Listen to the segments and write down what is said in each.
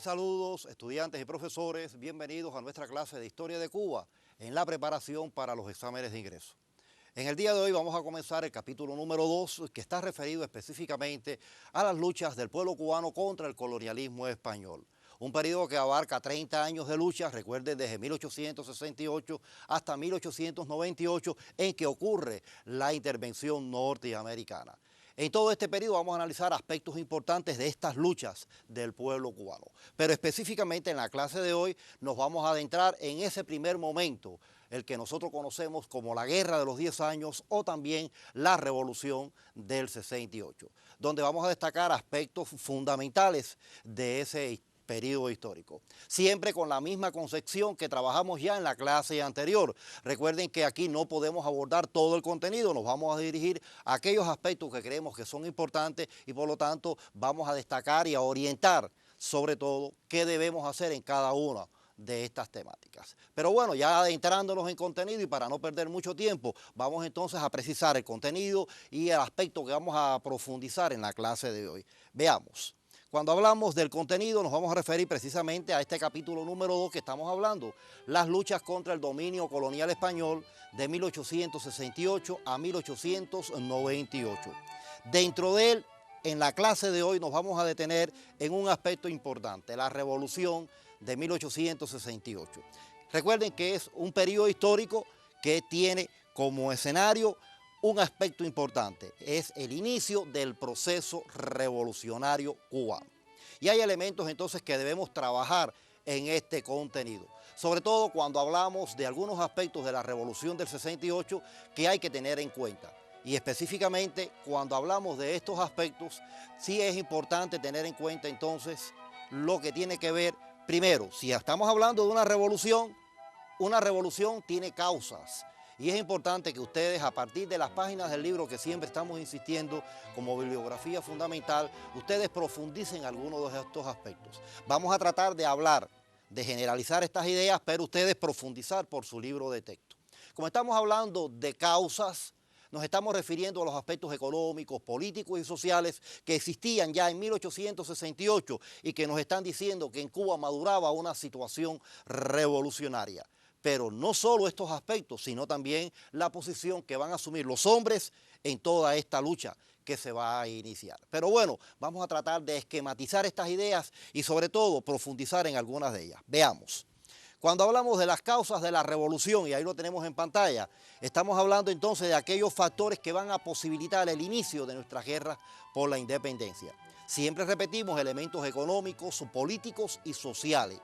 saludos, estudiantes y profesores, bienvenidos a nuestra clase de Historia de Cuba en la preparación para los exámenes de ingreso. En el día de hoy vamos a comenzar el capítulo número 2, que está referido específicamente a las luchas del pueblo cubano contra el colonialismo español. Un periodo que abarca 30 años de lucha, recuerden, desde 1868 hasta 1898, en que ocurre la intervención norteamericana. En todo este periodo vamos a analizar aspectos importantes de estas luchas del pueblo cubano. Pero específicamente en la clase de hoy nos vamos a adentrar en ese primer momento, el que nosotros conocemos como la Guerra de los 10 años o también la Revolución del 68, donde vamos a destacar aspectos fundamentales de ese periodo histórico, siempre con la misma concepción que trabajamos ya en la clase anterior. Recuerden que aquí no podemos abordar todo el contenido, nos vamos a dirigir a aquellos aspectos que creemos que son importantes y por lo tanto vamos a destacar y a orientar sobre todo qué debemos hacer en cada una de estas temáticas. Pero bueno, ya adentrándonos en contenido y para no perder mucho tiempo, vamos entonces a precisar el contenido y el aspecto que vamos a profundizar en la clase de hoy. Veamos. Cuando hablamos del contenido nos vamos a referir precisamente a este capítulo número 2 que estamos hablando, las luchas contra el dominio colonial español de 1868 a 1898. Dentro de él, en la clase de hoy nos vamos a detener en un aspecto importante, la Revolución de 1868. Recuerden que es un periodo histórico que tiene como escenario un aspecto importante, es el inicio del proceso revolucionario cubano. Y hay elementos entonces que debemos trabajar en este contenido, sobre todo cuando hablamos de algunos aspectos de la Revolución del 68 que hay que tener en cuenta. Y específicamente cuando hablamos de estos aspectos, sí es importante tener en cuenta entonces lo que tiene que ver, primero, si estamos hablando de una revolución tiene causas. Y es importante que ustedes, a partir de las páginas del libro que siempre estamos insistiendo como bibliografía fundamental, ustedes profundicen algunos de estos aspectos. Vamos a tratar de hablar, de generalizar estas ideas, pero ustedes profundizar por su libro de texto. Como estamos hablando de causas, nos estamos refiriendo a los aspectos económicos, políticos y sociales que existían ya en 1868 y que nos están diciendo que en Cuba maduraba una situación revolucionaria. Pero no solo estos aspectos, sino también la posición que van a asumir los hombres en toda esta lucha que se va a iniciar. Pero bueno, vamos a tratar de esquematizar estas ideas y sobre todo profundizar en algunas de ellas. Veamos. Cuando hablamos de las causas de la revolución, y ahí lo tenemos en pantalla, estamos hablando entonces de aquellos factores que van a posibilitar el inicio de nuestra guerra por la independencia. Siempre repetimos elementos económicos, políticos y sociales.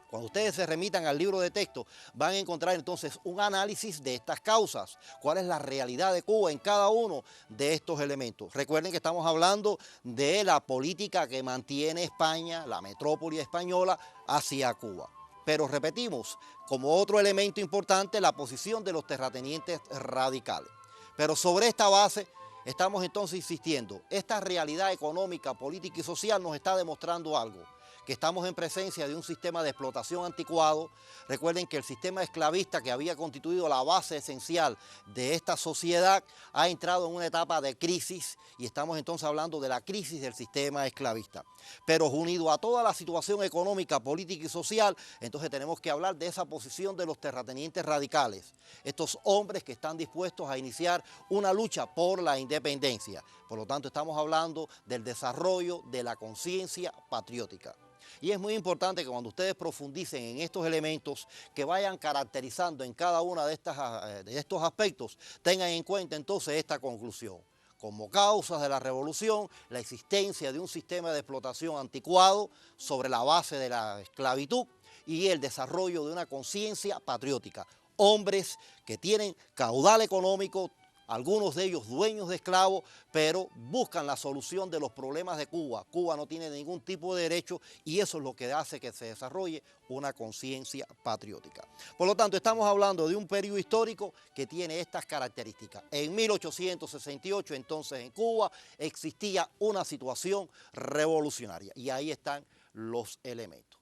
Cuando ustedes se remitan al libro de texto, van a encontrar entonces un análisis de estas causas, cuál es la realidad de Cuba en cada uno de estos elementos. Recuerden que estamos hablando de la política que mantiene España, la metrópoli española, hacia Cuba. Pero repetimos, como otro elemento importante, la posición de los terratenientes radicales. Pero sobre esta base estamos entonces insistiendo, esta realidad económica, política y social nos está demostrando algo, que estamos en presencia de un sistema de explotación anticuado. Recuerden que el sistema esclavista que había constituido la base esencial de esta sociedad ha entrado en una etapa de crisis y estamos entonces hablando de la crisis del sistema esclavista. Pero unido a toda la situación económica, política y social, entonces tenemos que hablar de esa posición de los terratenientes radicales, estos hombres que están dispuestos a iniciar una lucha por la independencia. Por lo tanto, estamos hablando del desarrollo de la conciencia patriótica. Y es muy importante que cuando ustedes profundicen en estos elementos, que vayan caracterizando en cada uno de estos aspectos, tengan en cuenta entonces esta conclusión. Como causas de la revolución, la existencia de un sistema de explotación anticuado sobre la base de la esclavitud y el desarrollo de una conciencia patriótica. Hombres que tienen caudal económico, algunos de ellos dueños de esclavos, pero buscan la solución de los problemas de Cuba. Cuba no tiene ningún tipo de derecho y eso es lo que hace que se desarrolle una conciencia patriótica. Por lo tanto, estamos hablando de un periodo histórico que tiene estas características. En 1868, entonces, en Cuba existía una situación revolucionaria y ahí están los elementos.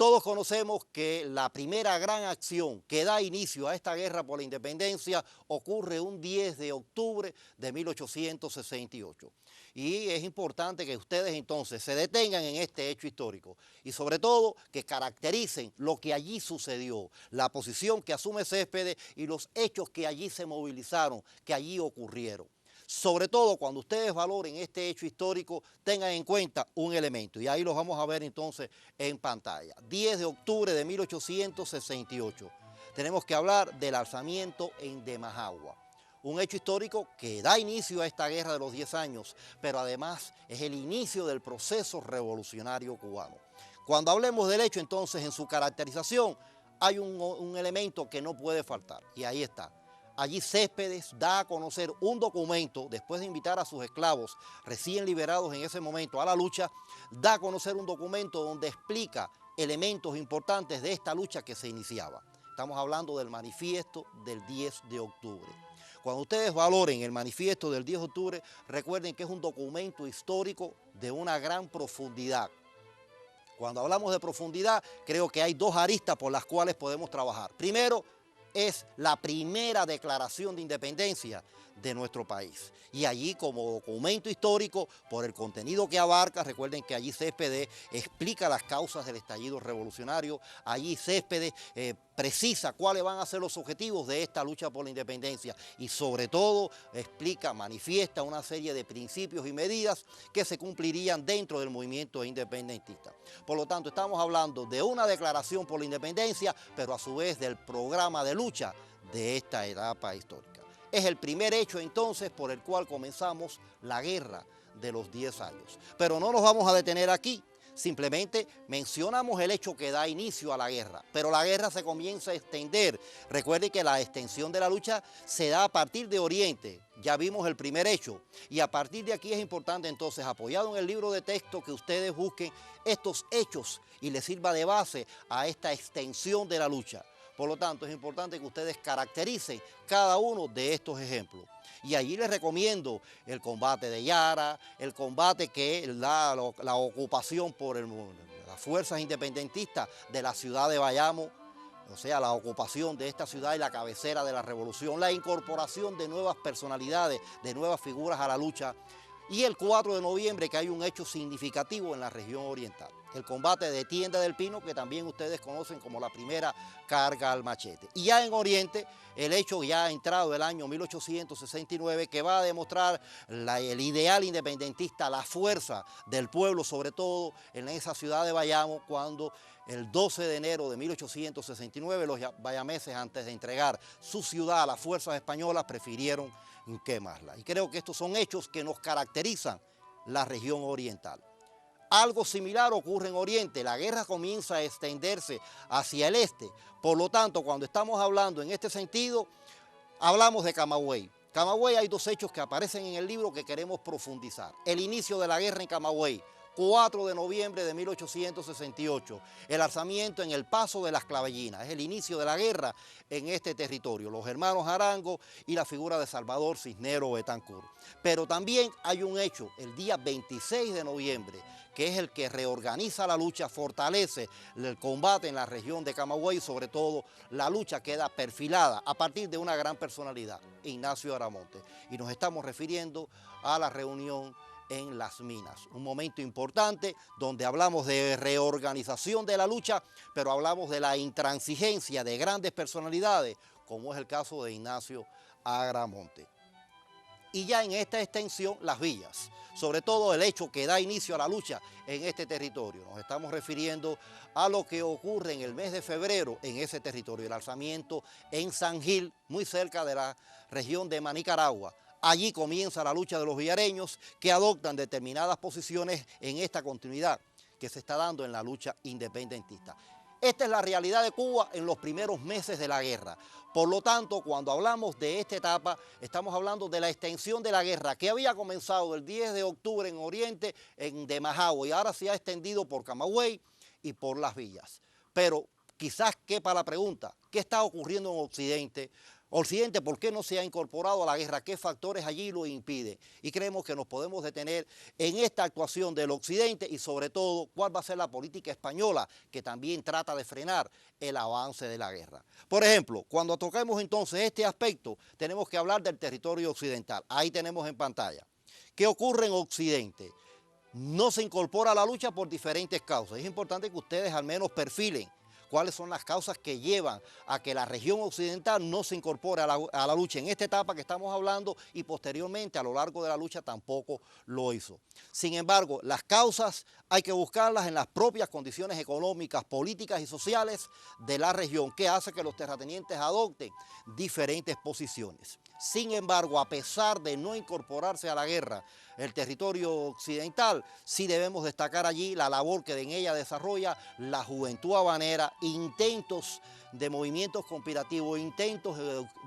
Todos conocemos que la primera gran acción que da inicio a esta guerra por la independencia ocurre un 10 de octubre de 1868. Y es importante que ustedes entonces se detengan en este hecho histórico y sobre todo que caractericen lo que allí sucedió, la posición que asume Céspedes y los hechos que allí se movilizaron, que allí ocurrieron. Sobre todo cuando ustedes valoren este hecho histórico, tengan en cuenta un elemento, y ahí los vamos a ver entonces en pantalla. 10 de octubre de 1868. Tenemos que hablar del alzamiento en Demajagua. Un hecho histórico que da inicio a esta guerra de los 10 años, pero además es el inicio del proceso revolucionario cubano. Cuando hablemos del hecho entonces en su caracterización, hay un elemento que no puede faltar, y ahí está. Allí Céspedes da a conocer un documento, después de invitar a sus esclavos recién liberados en ese momento a la lucha, da a conocer un documento donde explica elementos importantes de esta lucha que se iniciaba. Estamos hablando del manifiesto del 10 de octubre. Cuando ustedes valoren el manifiesto del 10 de octubre, recuerden que es un documento histórico de una gran profundidad. Cuando hablamos de profundidad, creo que hay dos aristas por las cuales podemos trabajar. Primero, es la primera declaración de independencia de nuestro país. Y allí como documento histórico, por el contenido que abarca, recuerden que allí Céspedes explica las causas del estallido revolucionario, allí Céspedes precisa cuáles van a ser los objetivos de esta lucha por la independencia y sobre todo explica, manifiesta una serie de principios y medidas que se cumplirían dentro del movimiento independentista. Por lo tanto, estamos hablando de una declaración por la independencia, pero a su vez del programa de lucha de esta etapa histórica. Es el primer hecho entonces por el cual comenzamos la guerra de los 10 años. Pero no nos vamos a detener aquí, simplemente mencionamos el hecho que da inicio a la guerra, pero la guerra se comienza a extender. Recuerden que la extensión de la lucha se da a partir de Oriente, ya vimos el primer hecho, y a partir de aquí es importante entonces, apoyado en el libro de texto, que ustedes busquen estos hechos y les sirva de base a esta extensión de la lucha. Por lo tanto, es importante que ustedes caractericen cada uno de estos ejemplos. Y allí les recomiendo el combate de Yara, el combate que da la ocupación por las fuerzas independentistas de la ciudad de Bayamo, o sea, la ocupación de esta ciudad y la cabecera de la revolución, la incorporación de nuevas personalidades, de nuevas figuras a la lucha, y el 4 de noviembre que hay un hecho significativo en la región oriental, el combate de Tienda del Pino, que también ustedes conocen como la primera carga al machete. Y ya en Oriente, el hecho ya ha entrado el año 1869, que va a demostrar el ideal independentista, la fuerza del pueblo, sobre todo en esa ciudad de Bayamo, cuando el 12 de enero de 1869 los bayameses, antes de entregar su ciudad a las fuerzas españolas, prefirieron quemarla. Y creo que estos son hechos que nos caracterizan la región oriental. Algo similar ocurre en Oriente, la guerra comienza a extenderse hacia el este. Por lo tanto, cuando estamos hablando en este sentido, hablamos de Camagüey. Camagüey, hay dos hechos que aparecen en el libro que queremos profundizar. El inicio de la guerra en Camagüey, 4 de noviembre de 1868, el alzamiento en el Paso de las Clavellinas, es el inicio de la guerra en este territorio, los hermanos Arango y la figura de Salvador Cisneros Betancourt. Pero también hay un hecho, el día 26 de noviembre, que es el que reorganiza la lucha, fortalece el combate en la región de Camagüey, sobre todo la lucha queda perfilada a partir de una gran personalidad, Ignacio Aramonte. Y nos estamos refiriendo a la reunión en Las Minas, un momento importante donde hablamos de reorganización de la lucha, pero hablamos de la intransigencia de grandes personalidades, como es el caso de Ignacio Aramonte. Y ya en esta extensión, las villas, sobre todo el hecho que da inicio a la lucha en este territorio. Nos estamos refiriendo a lo que ocurre en el mes de febrero en ese territorio, el alzamiento en San Gil, muy cerca de la región de Manicaragua. Allí comienza la lucha de los villareños que adoptan determinadas posiciones en esta continuidad que se está dando en la lucha independentista. Esta es la realidad de Cuba en los primeros meses de la guerra. Por lo tanto, cuando hablamos de esta etapa, estamos hablando de la extensión de la guerra que había comenzado el 10 de octubre en Oriente, en Demajagua, y ahora se ha extendido por Camagüey y por Las Villas. Pero quizás quepa la pregunta, ¿qué está ocurriendo en Occidente? Occidente, ¿por qué no se ha incorporado a la guerra? ¿Qué factores allí lo impiden? Y creemos que nos podemos detener en esta actuación del Occidente y sobre todo cuál va a ser la política española que también trata de frenar el avance de la guerra. Por ejemplo, cuando toquemos entonces este aspecto, tenemos que hablar del territorio occidental. Ahí tenemos en pantalla. ¿Qué ocurre en Occidente? No se incorpora a la lucha por diferentes causas. Es importante que ustedes al menos perfilen cuáles son las causas que llevan a que la región occidental no se incorpore a la lucha en esta etapa que estamos hablando y posteriormente a lo largo de la lucha tampoco lo hizo. Sin embargo, las causas hay que buscarlas en las propias condiciones económicas, políticas y sociales de la región, que hace que los terratenientes adopten diferentes posiciones. Sin embargo, a pesar de no incorporarse a la guerra, el territorio occidental, sí debemos destacar allí la labor que en ella desarrolla la juventud habanera, intentos de movimientos conspirativos, intentos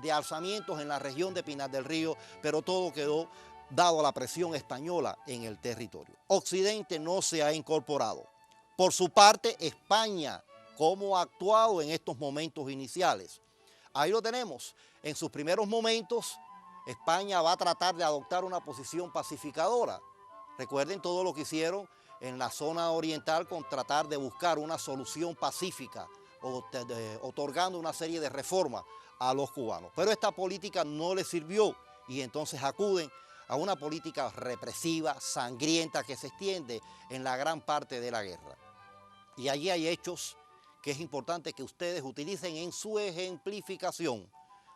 de alzamientos en la región de Pinar del Río, pero todo quedó dado a la presión española en el territorio. Occidente no se ha incorporado. Por su parte, España, ¿cómo ha actuado en estos momentos iniciales? Ahí lo tenemos. En sus primeros momentos, España va a tratar de adoptar una posición pacificadora. Recuerden todo lo que hicieron en la zona oriental con tratar de buscar una solución pacífica, otorgando una serie de reformas a los cubanos. Pero esta política no les sirvió y entonces acuden a una política represiva, sangrienta, que se extiende en la gran parte de la guerra. Y allí hay hechos que es importante que ustedes utilicen en su ejemplificación.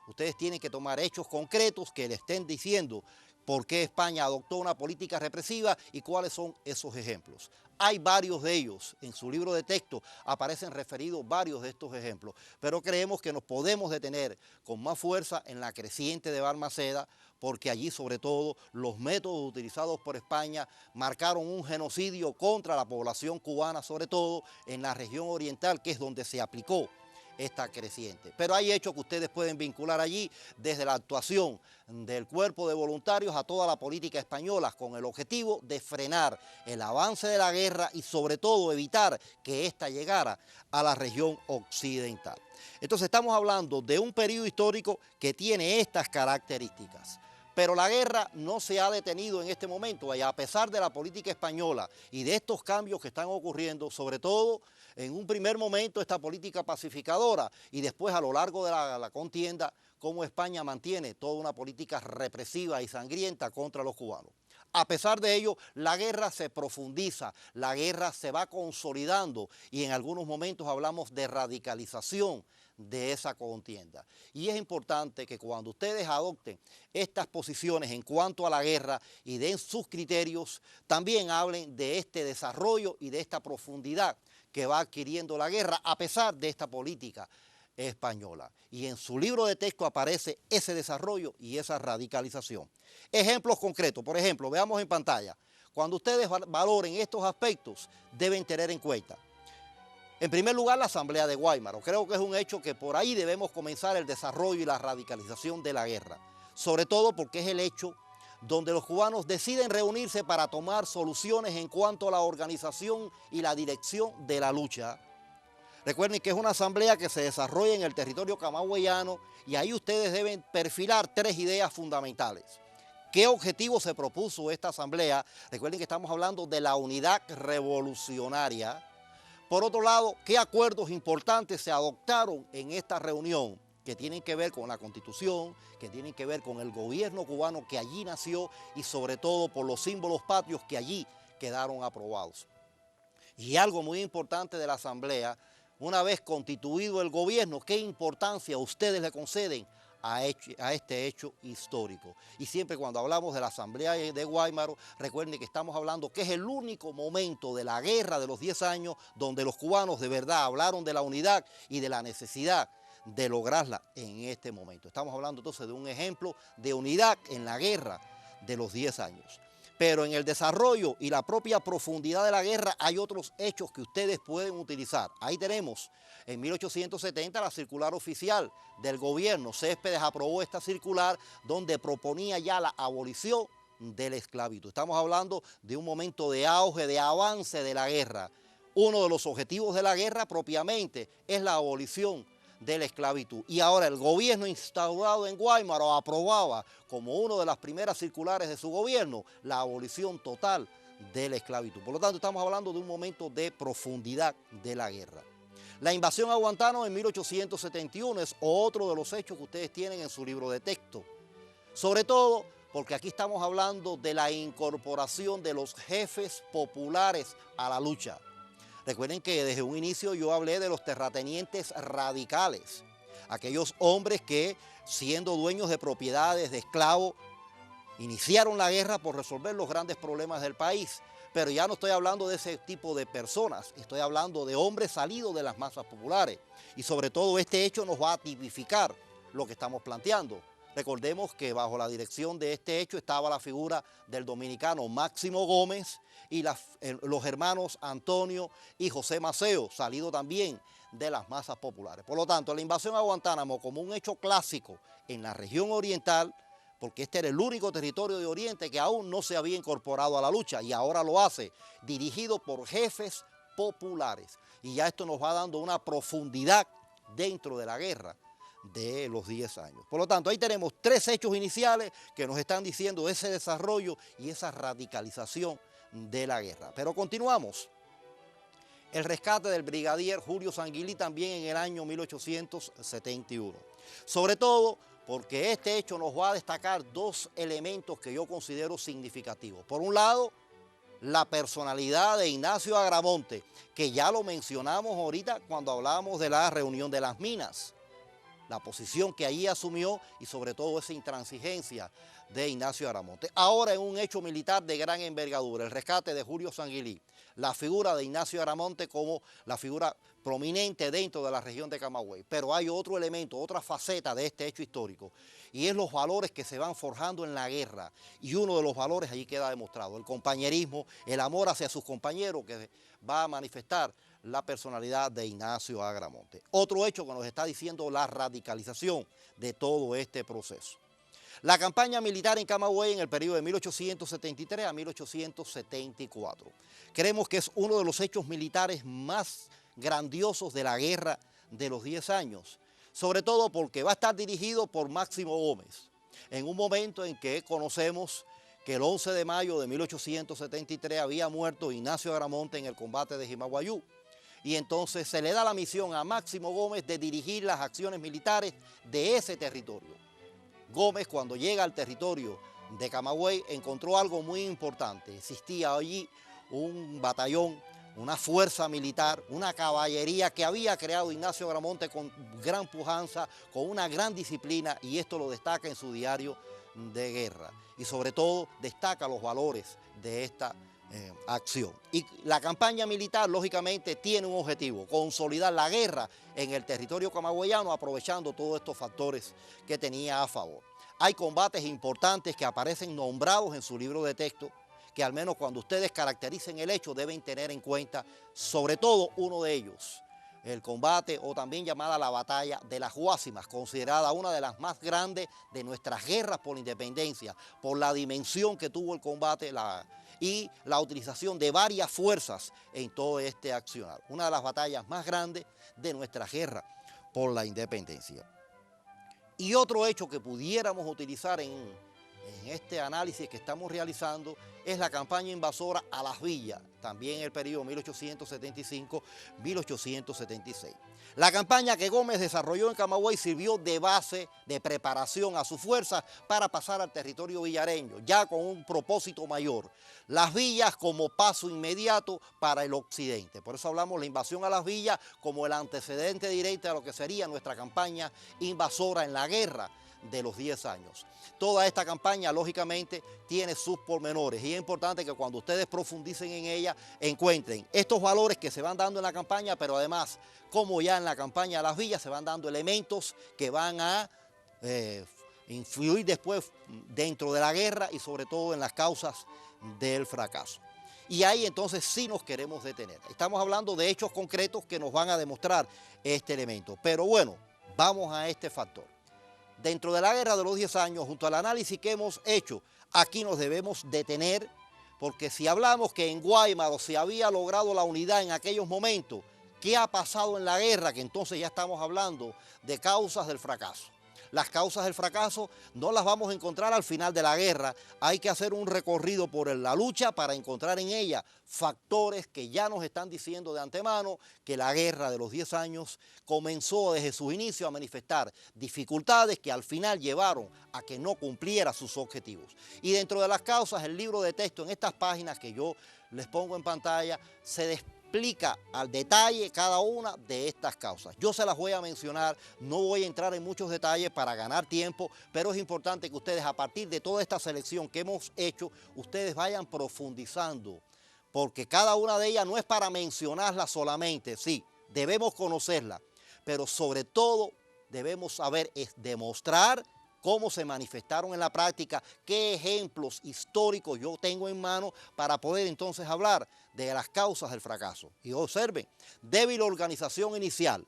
Ustedes tienen que tomar hechos concretos que le estén diciendo por qué España adoptó una política represiva y cuáles son esos ejemplos. Hay varios de ellos, en su libro de texto aparecen referidos varios de estos ejemplos, pero creemos que nos podemos detener con más fuerza en la creciente de Balmaceda, porque allí sobre todo los métodos utilizados por España marcaron un genocidio contra la población cubana, sobre todo en la región oriental, que es donde se aplicó esta creciente. Pero hay hechos que ustedes pueden vincular allí desde la actuación del cuerpo de voluntarios a toda la política española con el objetivo de frenar el avance de la guerra y sobre todo evitar que ésta llegara a la región occidental. Entonces estamos hablando de un periodo histórico que tiene estas características. Pero la guerra no se ha detenido en este momento y a pesar de la política española y de estos cambios que están ocurriendo, sobre todo en un primer momento esta política pacificadora y después a lo largo de la contienda, cómo España mantiene toda una política represiva y sangrienta contra los cubanos. A pesar de ello, la guerra se profundiza, la guerra se va consolidando y en algunos momentos hablamos de radicalización de esa contienda. Y es importante que cuando ustedes adopten estas posiciones en cuanto a la guerra y den sus criterios, también hablen de este desarrollo y de esta profundidad que va adquiriendo la guerra a pesar de esta política española. Y en su libro de texto aparece ese desarrollo y esa radicalización. Ejemplos concretos, por ejemplo, veamos en pantalla. Cuando ustedes valoren estos aspectos, deben tener en cuenta, en primer lugar, la Asamblea de Guaymaro. Creo que es un hecho que por ahí debemos comenzar el desarrollo y la radicalización de la guerra, sobre todo porque es el hecho donde los cubanos deciden reunirse para tomar soluciones en cuanto a la organización y la dirección de la lucha. Recuerden que es una asamblea que se desarrolla en el territorio camagüeyano y ahí ustedes deben perfilar tres ideas fundamentales. ¿Qué objetivo se propuso esta asamblea? Recuerden que estamos hablando de la unidad revolucionaria. Por otro lado, ¿qué acuerdos importantes se adoptaron en esta reunión? Que tienen que ver con la Constitución, que tienen que ver con el gobierno cubano que allí nació y sobre todo por los símbolos patrios que allí quedaron aprobados. Y algo muy importante de la Asamblea, una vez constituido el gobierno, ¿qué importancia ustedes le conceden a este hecho histórico? Y siempre cuando hablamos de la Asamblea de Guaymaro, recuerden que estamos hablando que es el único momento de la guerra de los 10 años donde los cubanos de verdad hablaron de la unidad y de la necesidad de lograrla en este momento. Estamos hablando entonces de un ejemplo de unidad en la guerra de los 10 años. Pero en el desarrollo y la propia profundidad de la guerra hay otros hechos que ustedes pueden utilizar. Ahí tenemos en 1870 la circular oficial del gobierno. Céspedes aprobó esta circular donde proponía ya la abolición de la esclavitud. Estamos hablando de un momento de auge, de avance de la guerra. Uno de los objetivos de la guerra propiamente es la abolición de la esclavitud. Y ahora el gobierno instaurado en Guaymaro aprobaba como una de las primeras circulares de su gobierno la abolición total de la esclavitud. Por lo tanto, estamos hablando de un momento de profundidad de la guerra. La invasión a Guantánamo en 1871 es otro de los hechos que ustedes tienen en su libro de texto. Sobre todo porque aquí estamos hablando de la incorporación de los jefes populares a la lucha. Recuerden que desde un inicio yo hablé de los terratenientes radicales, aquellos hombres que, siendo dueños de propiedades, de esclavos, iniciaron la guerra por resolver los grandes problemas del país. Pero ya no estoy hablando de ese tipo de personas, estoy hablando de hombres salidos de las masas populares. Y sobre todo este hecho nos va a tipificar lo que estamos planteando. Recordemos que bajo la dirección de este hecho estaba la figura del dominicano Máximo Gómez y los hermanos Antonio y José Maceo, salido también de las masas populares. Por lo tanto, la invasión a Guantánamo como un hecho clásico en la región oriental, porque este era el único territorio de Oriente que aún no se había incorporado a la lucha y ahora lo hace, dirigido por jefes populares. Y ya esto nos va dando una profundidad dentro de la guerra de los 10 años. Por lo tanto, ahí tenemos 3 hechos iniciales que nos están diciendo ese desarrollo y esa radicalización de la guerra. Pero continuamos. El rescate del brigadier Julio Sanguilí también en el año 1871. Sobre todo porque este hecho nos va a destacar 2 elementos que yo considero significativos. Por un lado, la personalidad de Ignacio Agramonte, que ya lo mencionamos ahorita cuando hablábamos de la reunión de las minas. La posición que allí asumió y sobre todo esa intransigencia de Ignacio Agramonte. Ahora en un hecho militar de gran envergadura, el rescate de Julio Sanguilí, la figura de Ignacio Agramonte como la figura prominente dentro de la región de Camagüey. Pero hay otro elemento, otra faceta de este hecho histórico, y es los valores que se van forjando en la guerra. Y uno de los valores allí queda demostrado, el compañerismo, el amor hacia sus compañeros que va a manifestar la personalidad de Ignacio Agramonte. Otro hecho que nos está diciendo la radicalización de todo este proceso. La campaña militar en Camagüey en el periodo de 1873 a 1874. Creemos que es uno de los hechos militares más grandiosos de la guerra de los 10 años, sobre todo porque va a estar dirigido por Máximo Gómez, en un momento en que conocemos que el 11 de mayo de 1873 había muerto Ignacio Agramonte en el combate de Jimaguayú. Y entonces se le da la misión a Máximo Gómez de dirigir las acciones militares de ese territorio. Gómez, cuando llega al territorio de Camagüey, encontró algo muy importante. Existía allí un batallón, una fuerza militar, una caballería que había creado Ignacio Agramonte con gran pujanza, con una gran disciplina, y esto lo destaca en su diario de guerra. Y sobre todo destaca los valores de esta acción. Y la campaña militar, lógicamente, tiene un objetivo: consolidar la guerra en el territorio camagüeyano, aprovechando todos estos factores que tenía a favor. Hay combates importantes que aparecen nombrados en su libro de texto, que al menos cuando ustedes caractericen el hecho deben tener en cuenta, sobre todo uno de ellos, el combate, o también llamada la batalla de las Guásimas, considerada una de las más grandes de nuestras guerras por la independencia, por la dimensión que tuvo el combate y la utilización de varias fuerzas en todo este accionar. Una de las batallas más grandes de nuestra guerra por la independencia. Y otro hecho que pudiéramos utilizar en este análisis que estamos realizando es la campaña invasora a Las Villas, también en el periodo 1875-1876. La campaña que Gómez desarrolló en Camagüey sirvió de base de preparación a sus fuerzas para pasar al territorio villareño, ya con un propósito mayor: Las Villas como paso inmediato para el occidente. Por eso hablamos de la invasión a Las Villas como el antecedente directo a lo que sería nuestra campaña invasora en la guerra de los 10 años. Toda esta campaña, lógicamente, tiene sus pormenores, y es importante que cuando ustedes profundicen en ella encuentren estos valores que se van dando en la campaña, pero además, como ya en la campaña de Las Villas se van dando elementos que van a influir después dentro de la guerra y sobre todo en las causas del fracaso. Y ahí entonces sí nos queremos detener. Estamos hablando de hechos concretos que nos van a demostrar este elemento. Pero bueno, vamos a este factor. Dentro de la guerra de los 10 años, junto al análisis que hemos hecho, aquí nos debemos detener, porque si hablamos que en Guaymaro se había logrado la unidad en aquellos momentos, ¿Qué ha pasado en la guerra? Que entonces ya estamos hablando de causas del fracaso. Las causas del fracaso no las vamos a encontrar al final de la guerra. Hay que hacer un recorrido por la lucha para encontrar en ella factores que ya nos están diciendo de antemano que la guerra de los 10 años comenzó desde su inicio a manifestar dificultades que al final llevaron a que no cumpliera sus objetivos. Y dentro de las causas, el libro de texto en estas páginas que yo les pongo en pantalla se explica al detalle cada una de estas causas. Yo se las voy a mencionar, no voy a entrar en muchos detalles para ganar tiempo, pero es importante que ustedes a partir de toda esta selección que hemos hecho, ustedes vayan profundizando, porque cada una de ellas no es para mencionarla solamente, sí, debemos conocerla, pero sobre todo debemos saber es demostrar cómo se manifestaron en la práctica, qué ejemplos históricos yo tengo en mano para poder entonces hablar de las causas del fracaso. Y observen, débil organización inicial,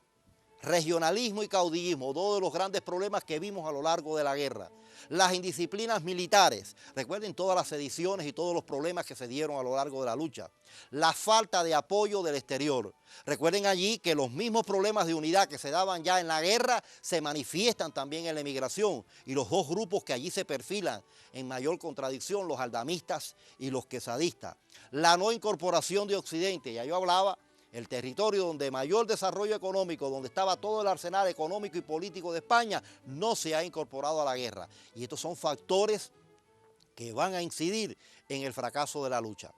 regionalismo y caudillismo, dos de los grandes problemas que vimos a lo largo de la guerra. Las indisciplinas militares, recuerden todas las sediciones y todos los problemas que se dieron a lo largo de la lucha. La falta de apoyo del exterior. Recuerden allí que los mismos problemas de unidad que se daban ya en la guerra se manifiestan también en la emigración. Y los dos grupos que allí se perfilan en mayor contradicción, los aldamistas y los quesadistas. La no incorporación de Occidente, ya yo hablaba, el territorio donde mayor desarrollo económico, donde estaba todo el arsenal económico y político de España, no se ha incorporado a la guerra. Y estos son factores que van a incidir en el fracaso de la lucha.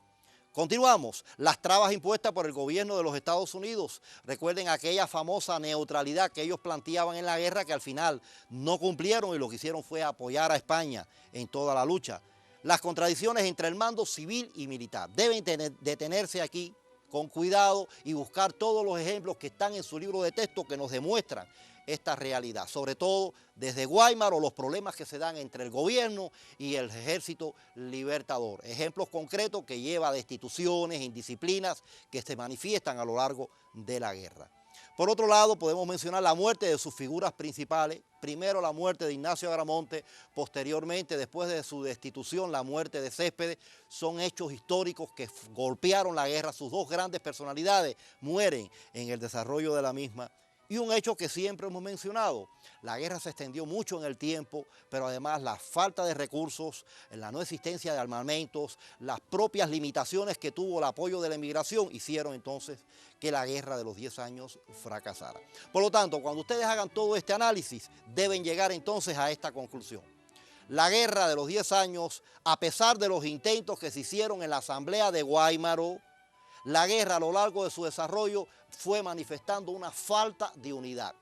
Continuamos, las trabas impuestas por el gobierno de los Estados Unidos. Recuerden aquella famosa neutralidad que ellos planteaban en la guerra que al final no cumplieron y lo que hicieron fue apoyar a España en toda la lucha. Las contradicciones entre el mando civil y militar. Deben detenerse aquí con cuidado y buscar todos los ejemplos que están en su libro de texto que nos demuestran esta realidad, sobre todo desde Guaymaro, los problemas que se dan entre el gobierno y el ejército libertador. Ejemplos concretos que lleva destituciones, indisciplinas que se manifiestan a lo largo de la guerra. Por otro lado, podemos mencionar la muerte de sus figuras principales. Primero la muerte de Ignacio Agramonte, posteriormente, después de su destitución, la muerte de Céspedes. Son hechos históricos que golpearon la guerra. Sus dos grandes personalidades mueren en el desarrollo de la misma. Y un hecho que siempre hemos mencionado, la guerra se extendió mucho en el tiempo, pero además la falta de recursos, la no existencia de armamentos, las propias limitaciones que tuvo el apoyo de la emigración hicieron entonces que la guerra de los 10 años fracasara. Por lo tanto, cuando ustedes hagan todo este análisis, deben llegar entonces a esta conclusión. La guerra de los 10 años, a pesar de los intentos que se hicieron en la Asamblea de Guaymaro, la guerra a lo largo de su desarrollo fue manifestando una falta de unidad.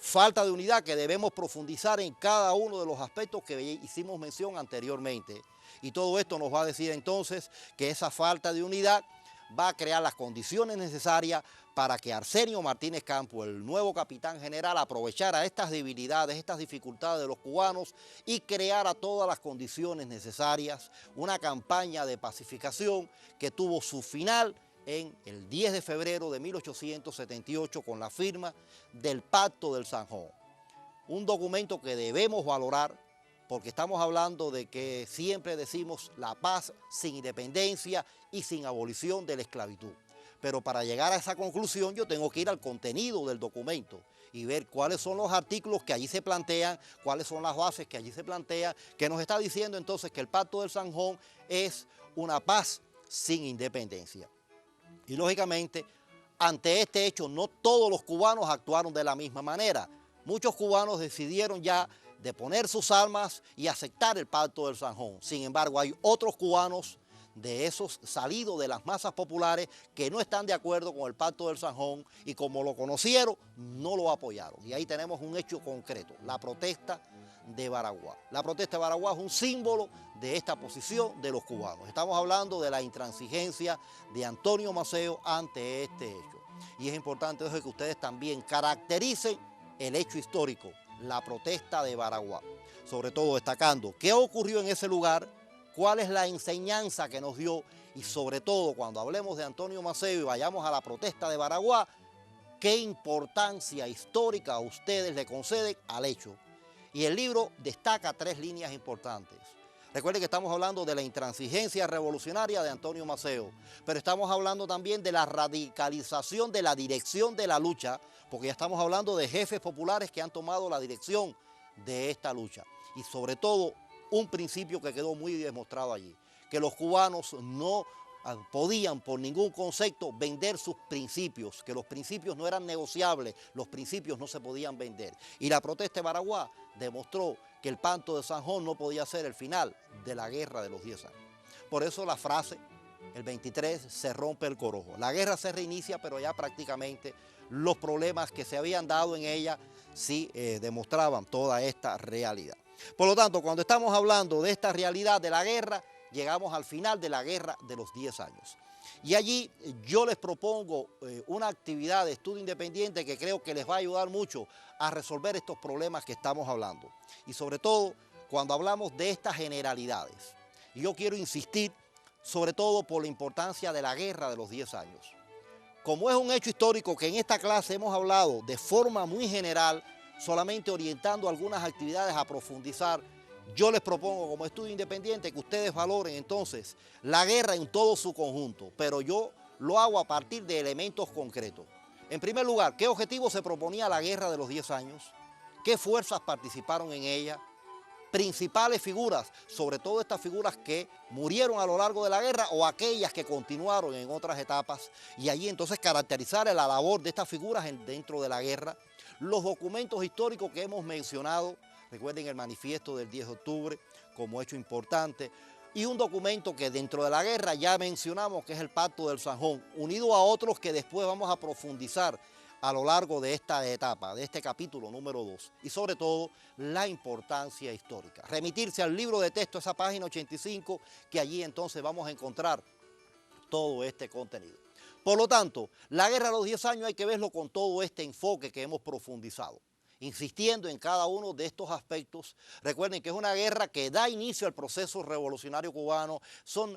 Falta de unidad que debemos profundizar en cada uno de los aspectos que hicimos mención anteriormente. Y todo esto nos va a decir entonces que esa falta de unidad va a crear las condiciones necesarias para que Arsenio Martínez Campos, el nuevo capitán general, aprovechara estas debilidades, estas dificultades de los cubanos y creara todas las condiciones necesarias, una campaña de pacificación que tuvo su final en el 10 de febrero de 1878 con la firma del Pacto del Zanjón. Un documento que debemos valorar porque estamos hablando de que siempre decimos la paz sin independencia y sin abolición de la esclavitud. Pero para llegar a esa conclusión yo tengo que ir al contenido del documento y ver cuáles son los artículos que allí se plantean, cuáles son las bases que allí se plantean, que nos está diciendo entonces que el Pacto del Zanjón es una paz sin independencia. Y lógicamente, ante este hecho, no todos los cubanos actuaron de la misma manera. Muchos cubanos decidieron ya de poner sus armas y aceptar el Pacto del Zanjón. Sin embargo, hay otros cubanos de esos salidos de las masas populares que no están de acuerdo con el Pacto del Zanjón y como lo conocieron, no lo apoyaron. Y ahí tenemos un hecho concreto, la protesta de Baraguá. La protesta de Baraguá es un símbolo de esta posición de los cubanos. Estamos hablando de la intransigencia de Antonio Maceo ante este hecho. Y es importante que ustedes también caractericen el hecho histórico, la protesta de Baraguá. Sobre todo destacando qué ocurrió en ese lugar, cuál es la enseñanza que nos dio y sobre todo cuando hablemos de Antonio Maceo y vayamos a la protesta de Baraguá, qué importancia histórica a ustedes le conceden al hecho. Y el libro destaca tres líneas importantes. Recuerden que estamos hablando de la intransigencia revolucionaria de Antonio Maceo, pero estamos hablando también de la radicalización de la dirección de la lucha, porque ya estamos hablando de jefes populares que han tomado la dirección de esta lucha. Y sobre todo, un principio que quedó muy demostrado allí, que los cubanos no podían por ningún concepto vender sus principios, que los principios no eran negociables, los principios no se podían vender. Y la protesta de Baraguá demostró que el Pacto de San Juan no podía ser el final de la guerra de los 10 años. Por eso la frase, el 23 se rompe el corojo. La guerra se reinicia, pero ya prácticamente los problemas que se habían dado en ella sí demostraban toda esta realidad. Por lo tanto, cuando estamos hablando de esta realidad de la guerra, llegamos al final de la guerra de los 10 años. Y allí yo les propongo una actividad de estudio independiente que creo que les va a ayudar mucho a resolver estos problemas que estamos hablando. Y sobre todo cuando hablamos de estas generalidades. Y yo quiero insistir sobre todo por la importancia de la guerra de los 10 años. Como es un hecho histórico que en esta clase hemos hablado de forma muy general, solamente orientando algunas actividades a profundizar, yo les propongo como estudio independiente que ustedes valoren entonces la guerra en todo su conjunto, pero yo lo hago a partir de elementos concretos. En primer lugar, ¿qué objetivo se proponía la guerra de los 10 años? ¿Qué fuerzas participaron en ella? Principales figuras, sobre todo estas figuras que murieron a lo largo de la guerra o aquellas que continuaron en otras etapas, y allí entonces caracterizar la labor de estas figuras dentro de la guerra, los documentos históricos que hemos mencionado. Recuerden el manifiesto del 10 de octubre como hecho importante, y un documento que dentro de la guerra ya mencionamos, que es el Pacto del San Juan, unido a otros que después vamos a profundizar a lo largo de esta etapa, de este capítulo número 2, y sobre todo la importancia histórica. Remitirse al libro de texto, esa página 85, que allí entonces vamos a encontrar todo este contenido. Por lo tanto, la guerra de los 10 años hay que verlo con todo este enfoque que hemos profundizado, insistiendo en cada uno de estos aspectos. Recuerden que es una guerra que da inicio al proceso revolucionario cubano,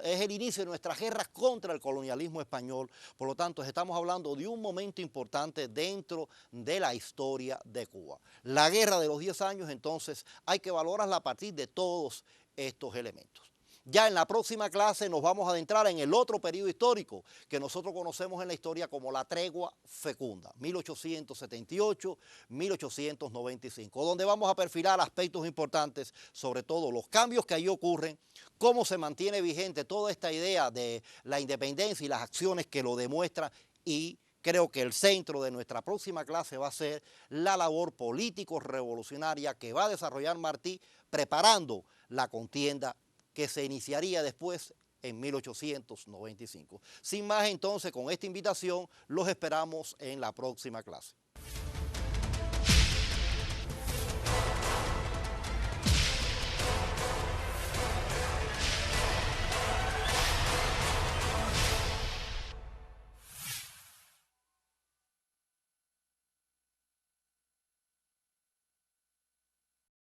es el inicio de nuestras guerras contra el colonialismo español. Por lo tanto, estamos hablando de un momento importante dentro de la historia de Cuba. La guerra de los 10 años, entonces, hay que valorarla a partir de todos estos elementos. Ya en la próxima clase nos vamos a adentrar en el otro periodo histórico que nosotros conocemos en la historia como la Tregua Fecunda, 1878-1895, donde vamos a perfilar aspectos importantes, sobre todo los cambios que allí ocurren, cómo se mantiene vigente toda esta idea de la independencia y las acciones que lo demuestran, y creo que el centro de nuestra próxima clase va a ser la labor político-revolucionaria que va a desarrollar Martí preparando la contienda que se iniciaría después en 1895. Sin más, entonces, con esta invitación, los esperamos en la próxima clase.